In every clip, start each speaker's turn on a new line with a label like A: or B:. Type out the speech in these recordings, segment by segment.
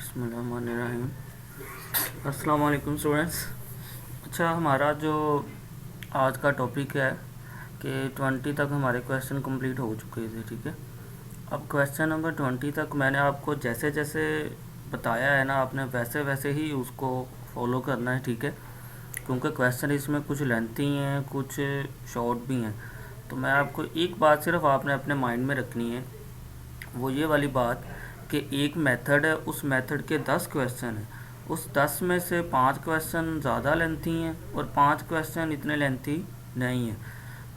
A: बिस्मिल्लाहिर्रहमानिर्रहीम। अस्सलाम वालेकुम स्टूडेंट्स। अच्छा, हमारा जो आज का टॉपिक है कि 20 तक हमारे क्वेश्चन कंप्लीट हो चुके थे। ठीक है, अब क्वेश्चन नंबर 20 तक मैंने आपको जैसे जैसे बताया है ना, आपने वैसे वैसे ही उसको फॉलो करना है। ठीक है, क्योंकि क्वेश्चन इसमें कुछ लेंथी हैं, कुछ शॉर्ट भी हैं। तो मैं आपको एक बात सिर्फ आपने अपने माइंड में रखनी है, वो ये वाली बात कि एक मेथड है, उस मेथड के 10 क्वेश्चन हैं। उस 10 में से 5 क्वेश्चन ज़्यादा लेंथी हैं और 5 क्वेश्चन इतने लेंथी नहीं हैं।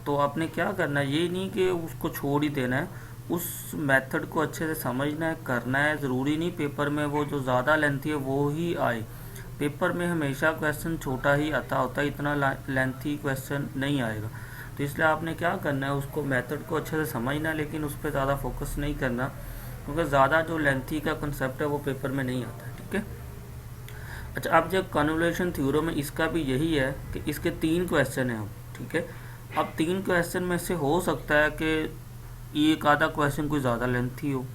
A: तो आपने क्या करना है, ये नहीं कि उसको छोड़ ही देना है, उस मेथड को अच्छे से समझना है, करना है। ज़रूरी नहीं पेपर में वो जो ज़्यादा लेंथी है वो ही आए। पेपर में हमेशा क्वेश्चन छोटा ही आता होता है, इतना लेंथी क्वेश्चन नहीं आएगा। तो इसलिए आपने क्या करना है, उसको मेथड को अच्छे से समझना है, लेकिन उस पर ज़्यादा फोकस नहीं करना, क्योंकि ज़्यादा जो लेंथी का कंसेप्ट है वो पेपर में नहीं आता है। ठीक है। अच्छा, अब जब कन्वोल्यूशन थ्योरम में इसका भी यही है कि इसके 3 क्वेश्चन हैं। ठीक है, अब 3 क्वेश्चन में से हो सकता है कि एक आधा क्वेश्चन कोई ज़्यादा लेंथी हो,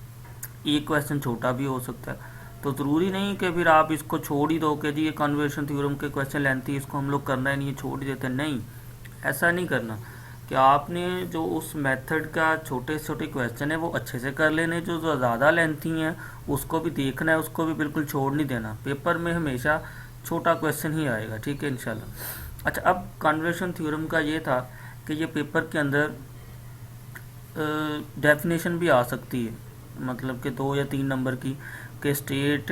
A: एक क्वेश्चन छोटा भी हो सकता है। तो ज़रूरी नहीं कि फिर आप इसको छोड़ ही दो कि जी ये कन्वोल्यूशन थ्योरम के क्वेश्चन लेंथी, इसको हम लोग करना ही नहीं है, छोड़ ही देते हैं। नहीं, ऐसा नहीं करना कि आपने जो उस मेथड का छोटे छोटे क्वेश्चन है वो अच्छे से कर लेने, जो ज़्यादा लेंथी हैं उसको भी देखना है, उसको भी बिल्कुल छोड़ नहीं देना। पेपर में हमेशा छोटा क्वेश्चन ही आएगा। ठीक है, इंशाल्लाह। अच्छा, अब कन्वोल्यूशन थ्योरम का ये था कि ये पेपर के अंदर डेफिनेशन भी आ सकती है, मतलब कि 2 या 3 नंबर की, के स्टेट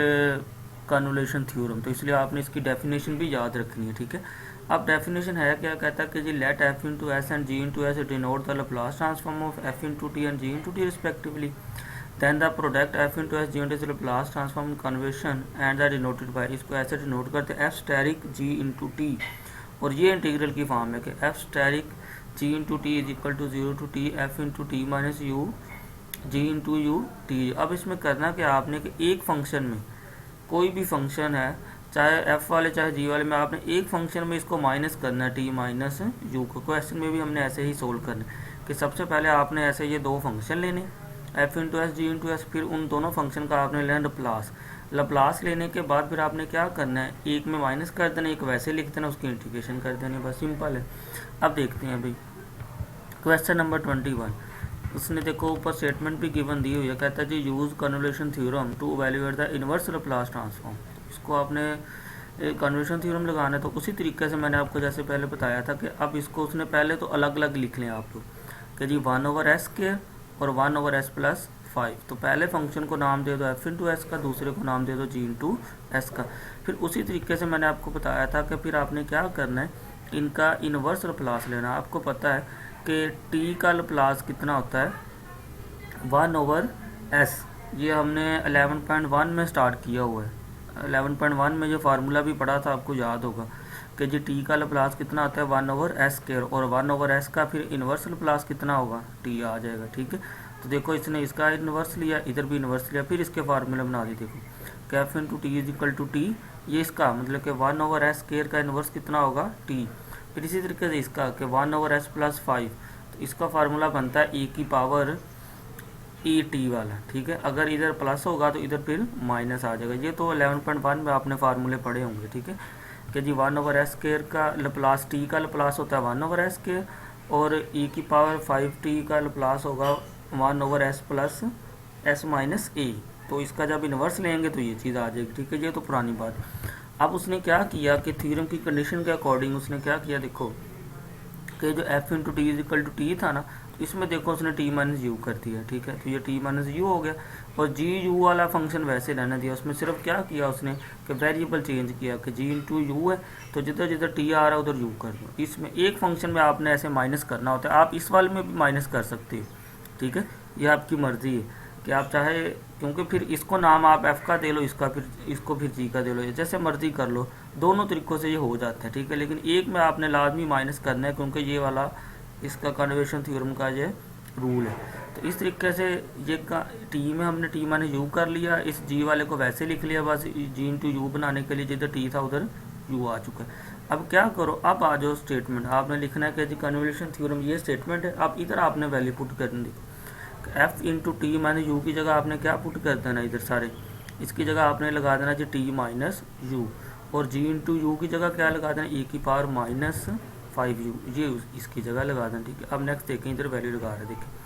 A: कन्वोल्यूशन थ्योरम। तो इसलिए आपने इसकी डेफिनेशन भी याद रखनी है। ठीक है, अब डेफिनेशन है क्या, कहता है कि जी let F into S and G into S denote the Laplace transform of F into T and G into T respectively, then the product F into S G into S Laplace transform conversion and the denoted by, इसको ऐसे denote करते हैं F asterisk G into T. और ये integral की form है कि F asterisk G into T is equal to 0 to T F into t minus u g into u t. अब इसमें करना क्या आपने कि एक फंक्शन में, कोई भी फंक्शन है, चाहे एफ वाले चाहे जी वाले में, आपने एक फंक्शन में इसको माइनस करना है, टी माइनस यू को। क्वेश्चन में भी हमने ऐसे ही सोल्व करना है कि सबसे पहले आपने ऐसे ये 2 फंक्शन लेने, F into S G into S, फिर उन दोनों फंक्शन का आपने लेना लप्लास। लप्लास लेने के बाद फिर आपने क्या करना है, एक में माइनस कर देना, एक वैसे लिख देना, उसकी इंटीग्रेशन कर देनी, बस सिंपल है। अब देखते हैं भाई क्वेश्चन नंबर 21। उसने देखो ऊपर स्टेटमेंट भी गिवन दी हुई है, कहता है जी use convolution theorem to evaluate the inverse Laplace transform. इसको आपने कन्वोल्यूशन थ्योरम लगाना है, तो उसी तरीके से मैंने आपको जैसे पहले बताया था कि अब इसको उसने पहले तो अलग अलग लिख लें आप लोग कि जी 1/s² और 1/s+5। तो पहले फंक्शन को नाम दे दो एफ इंटू एस का, दूसरे को नाम दे दो जी इंटू एस का। फिर उसी तरीके से मैंने आपको बताया था कि फिर आपने क्या करना है, इनका इनवर्स लैप्लास लेना। आपको पता है कि टी का लैप्लास कितना होता है, 1/s। ये हमने 11.1 में स्टार्ट किया हुआ है। 11.1 में जो फार्मूला भी पढ़ा था आपको याद होगा कि जी टी का लैप्लास कितना आता है 1/s², और 1/s का फिर इन्वर्स लैप्लास कितना होगा, टी आ जाएगा। ठीक है, तो देखो इसने इसका इन्वर्स लिया, इधर भी इन्वर्स लिया, फिर इसके फार्मूला बना दी। देखो कैफ into T is equal to t, ये इसका मतलब कि 1/s² का इन्वर्स कितना होगा, टी। फिर इसी तरीके से इसका कि 1/s+5, तो इसका फार्मूला बनता है e की पावर ई टी वाला। ठीक है, अगर इधर प्लस होगा तो इधर फिर माइनस आ जाएगा। ये तो 11.1 में आपने फार्मूले पढ़े होंगे। ठीक है, कि जी 1/s² का लैप्लास, टी का लैप्लास होता है 1/s², और e की पावर 5t का लैप्लास होगा 1/s+s-a। तो इसका जब इन्वर्स लेंगे तो ये चीज़ आ जाएगी। ठीक है, ये तो पुरानी बात। अब उसने क्या किया कि थ्योरम की कंडीशन के अकॉर्डिंग उसने क्या किया, देखो कि जो f into T is equal to t था ना, इसमें देखो उसने टी माइनस यू कर दिया। ठीक है, तो ये टी माइनस यू हो गया, और जी यू वाला फंक्शन वैसे रहने दिया। उसमें सिर्फ क्या किया उसने कि वेरिएबल चेंज किया कि जी इंटू यू है, तो जिधर जिधर टी आ रहा है उधर यू कर दो। इसमें एक फंक्शन में आपने ऐसे माइनस करना होता है, आप इस वाले में भी माइनस कर सकते हो। ठीक है, ये आपकी मर्जी है कि आप चाहे, क्योंकि फिर इसको नाम आप एफ का दे लो, इसका फिर इसको फिर जी का दे लो, जैसे मर्जी कर लो, दोनों तरीक़ों से ये हो जाता है। ठीक है, लेकिन एक में आपने लाजमी माइनस करना है, क्योंकि ये वाला इसका कन्वर्शन थ्योरम का ये रूल है। तो इस तरीके से ये का टी में हमने टी माने यू कर लिया, इस जी वाले को वैसे लिख लिया, बस जी इंटू यू बनाने के लिए जिधर टी था उधर यू आ चुका है। अब क्या करो, अब आ जाओ स्टेटमेंट, आपने लिखना है कि जी कन्वोल्यूशन थ्योरम ये स्टेटमेंट है। अब इधर आपने वैल्यू पुट करनी, एफ इंटू टी माने यू की जगह आपने क्या पुट कर देना इधर सारे, इसकी जगह आपने लगा देना जी टी माइनस यू, और जी इंटू यू की जगह क्या लगा देना, e की पावर माइनस 5u, ये इसकी जगह लगा देना। ठीक है, अब नेक्स्ट देखें, इधर वैल्यू लगा रहे हैं, देखिए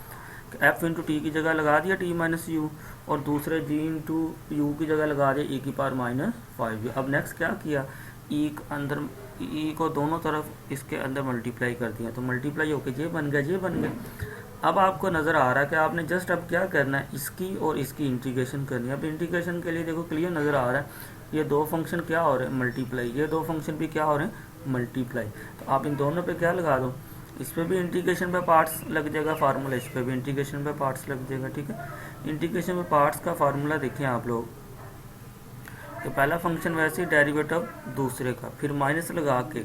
A: एफ इंटू टी की जगह लगा दिया टी माइनस यू, और दूसरे जी इंटू यू की जगह लगा दिया e की पावर माइनस 5u। अब नेक्स्ट क्या किया, e के अंदर e को दोनों तरफ इसके अंदर मल्टीप्लाई कर दिया, तो मल्टीप्लाई होकर ये बन गया, ये बन गया। अब आपको नज़र आ रहा है कि आपने जस्ट अब क्या करना है, इसकी और इसकी इंटीग्रेशन करनी है। अब इंटीग्रेशन के लिए देखो क्लियर नज़र आ रहा है, ये दो फंक्शन क्या हो रहे हैं, मल्टीप्लाई, ये दो फंक्शन भी क्या हो रहे हैं, मल्टीप्लाई। तो आप इन दोनों पे क्या लगा दो, इस पर भी इंटीग्रेशन पे पार्ट्स लग जाएगा फार्मूला, इस पर भी इंटीग्रेशन पे पार्ट्स लग जाएगा। ठीक है, इंटीग्रेशन पे पार्ट्स का फार्मूला देखें आप लोग, तो पहला फंक्शन वैसे ही डेरिवेटिव दूसरे का, फिर माइनस लगा के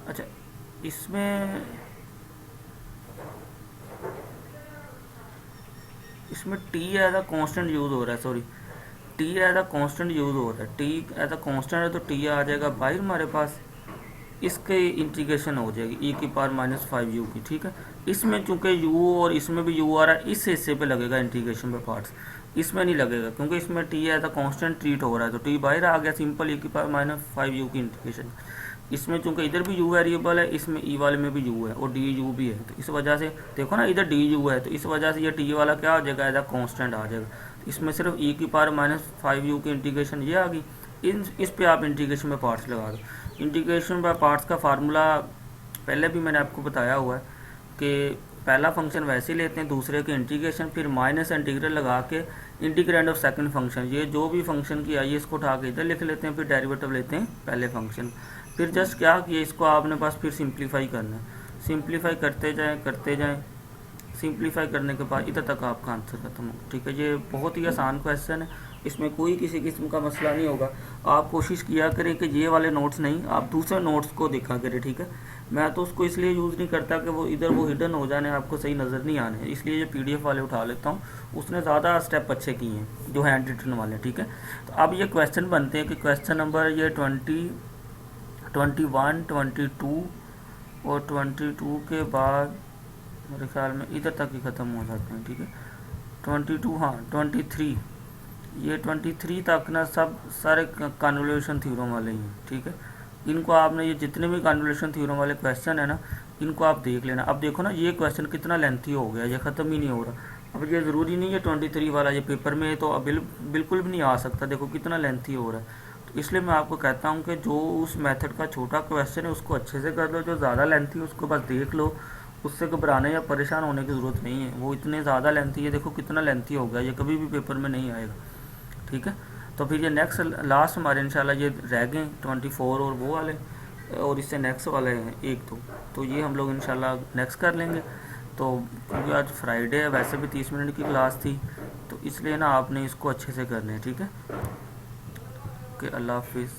A: अच्छा इसमें t as a constant use हो रहा है, sorry t as a constant use हो रहा है, t एज अ कांस्टेंट है तो t आ जाएगा बाहर हमारे पास, इसके इंटीग्रेशन हो जाएगी e की पावर माइनस 5u की। ठीक है, इसमें चूंकि u और इसमें भी u आ रहा है, इस हिस्से पे लगेगा इंटीग्रेशन पे पार्ट्स, इसमें नहीं लगेगा क्योंकि इसमें t as a constant treat हो रहा है, तो t बाहर आ गया, सिंपल e की पावर माइनस 5u की इंटीग्रेशन। इसमें चूंकि इधर भी u वेरिएबल है, इसमें e वाले में भी u है और du भी है, तो इस वजह से देखो ना इधर du है, तो इस वजह से ये t वाला क्या हो जाएगा, एज अ कांस्टेंट आ जाएगा। तो इसमें सिर्फ e की पावर माइनस 5u की इंटीग्रेशन ये आ गई, इस पे आप इंटीग्रेशन में पार्ट्स लगा दो। इंटीग्रेशन बाय पार्ट्स का फार्मूला पहले भी मैंने आपको बताया हुआ है कि पहला फंक्शन वैसे ही लेते हैं, दूसरे के इंटीग्रेशन, फिर माइनस इंटीग्रल लगा के इंटीग्रैंड ऑफ सेकंड फंक्शन, ये जो भी फंक्शन की आई है इसको उठा के इधर लिख लेते हैं, फिर डेरिवेटिव लेते हैं पहले फंक्शन, फिर जस्ट क्या किया, इसको आपने पास फिर सिंप्लीफाई करना है, सिंप्लीफाई करते जाएं, सिंप्लीफाई करने के बाद इधर तक आपका आंसर खत्म होगा। ठीक है, ये बहुत ही आसान क्वेश्चन है, इसमें कोई किसी किस्म का मसला नहीं होगा। आप कोशिश किया करें कि ये वाले नोट्स नहीं, आप दूसरे नोट्स को देखा करें। ठीक है, मैं तो उसको इसलिए यूज़ नहीं करता कि वो इधर वो हिडन हो जाने, आपको सही नज़र नहीं आने, इसलिए ये PDF वाले उठा लेता हूँ, उसने ज़्यादा स्टेप अच्छे किए हैं जो हैंड रिटन वाले। ठीक है, तो अब ये क्वेश्चन बनते हैं कि क्वेश्चन नंबर ये 20, 21, 22 और 22 के बाद मेरे ख्याल में इधर तक ही ख़त्म हो जाते हैं। ठीक है, 22, हाँ 23, ये 23 तक ना सब सारे कन्वोल्यूशन थ्योरम वाले ही हैं। ठीक है, इनको आपने ये जितने भी कन्वोल्यूशन थ्योरम वाले क्वेश्चन है ना, इनको आप देख लेना। अब देखो ना ये क्वेश्चन कितना लेंथी हो गया, ये ख़त्म ही नहीं हो रहा। अब ये ज़रूरी नहीं है 23 वाला ये पेपर में तो बिल्कुल भी नहीं आ सकता, देखो कितना लेंथी हो रहा है। तो इसलिए मैं आपको कहता हूँ कि जो उस मेथड का छोटा क्वेश्चन है उसको अच्छे से कर लो, जो ज़्यादा लेंथी है उसको बस देख लो, उससे घबराने या परेशान होने की ज़रूरत नहीं है। वो इतने ज़्यादा लेंथी है, देखो कितना लेंथी हो गया, ये कभी भी पेपर में नहीं आएगा। ठीक है, तो फिर ये नेक्स्ट लास्ट हमारे इंशाल्लाह ये रह गए 24 और वो वाले, और इससे नेक्स्ट वाले हैं एक दो, तो ये हम लोग इंशाल्लाह नेक्स्ट कर लेंगे। तो क्योंकि आज फ्राइडे है, वैसे भी 30 मिनट की क्लास थी, तो इसलिए ना आपने इसको अच्छे से करना है। ठीक है, कि अल्लाह हाफिज़।